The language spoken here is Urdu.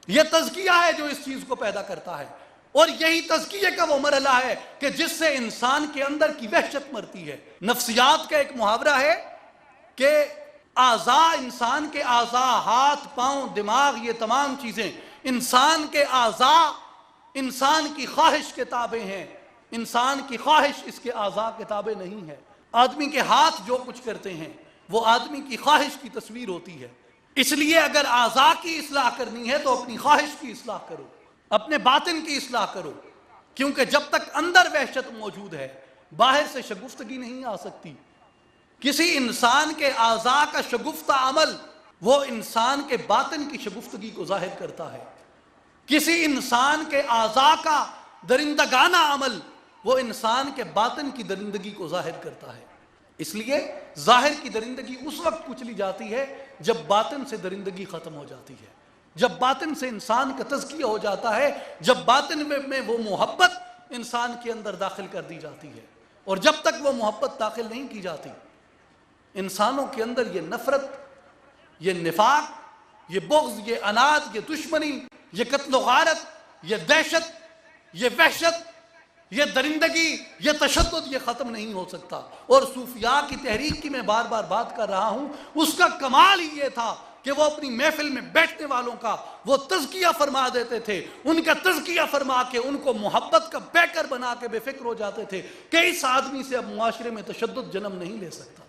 یہ تزکیہ ہے جو اس چیز کو پیدا کرتا ہے، اور یہی تزکیے کا وہ مرحلہ ہے کہ جس سے انسان کے اندر کی وحشت مرتی ہے۔ نفسیات کا ایک محاورہ ہے کہ اعضاء، انسان کے اعضاء، ہاتھ، پاؤں، دماغ، یہ تمام چیزیں انسان کے اعضاء انسان کی خواہش کے تابع ہیں، انسان کی خواہش اس کے اعضاء کے تابع نہیں ہے۔ آدمی کے ہاتھ جو کچھ کرتے ہیں وہ آدمی کی خواہش کی تصویر ہوتی ہے، اس لیے اگر اعضاء کی اصلاح کرنی ہے تو اپنی خواہش کی اصلاح کرو، اپنے باطن کی اصلاح کرو، کیونکہ جب تک اندر وحشت موجود ہے باہر سے شگفتگی نہیں آ سکتی۔ کسی انسان کے اعضاء کا شگفتہ عمل وہ انسان کے باطن کی شگفتگی کو ظاہر کرتا ہے، کسی انسان کے اعضاء کا درندگانہ عمل وہ انسان کے باطن کی درندگی کو ظاہر کرتا ہے۔ اس لیے ظاہر کی درندگی اس وقت کچلی جاتی ہے جب باطن سے درندگی ختم ہو جاتی ہے، جب باطن سے انسان کا تزکیہ ہو جاتا ہے، جب باطن میں وہ محبت انسان کے اندر داخل کر دی جاتی ہے۔ اور جب تک وہ محبت داخل نہیں کی جاتی انسانوں کے اندر یہ نفرت، یہ نفاق، یہ بغض، یہ عناد، یہ دشمنی، یہ قتل و غارت، یہ دہشت، یہ وحشت، یہ درندگی، یہ تشدد یہ ختم نہیں ہو سکتا۔ اور صوفیاء کی تحریک کی میں بار بار بات کر رہا ہوں، اس کا کمال ہی یہ تھا کہ وہ اپنی محفل میں بیٹھنے والوں کا وہ تزکیہ فرما دیتے تھے، ان کا تزکیہ فرما کے ان کو محبت کا بیکر بنا کے بے فکر ہو جاتے تھے کہ اس آدمی سے اب معاشرے میں تشدد جنم نہیں لے سکتا۔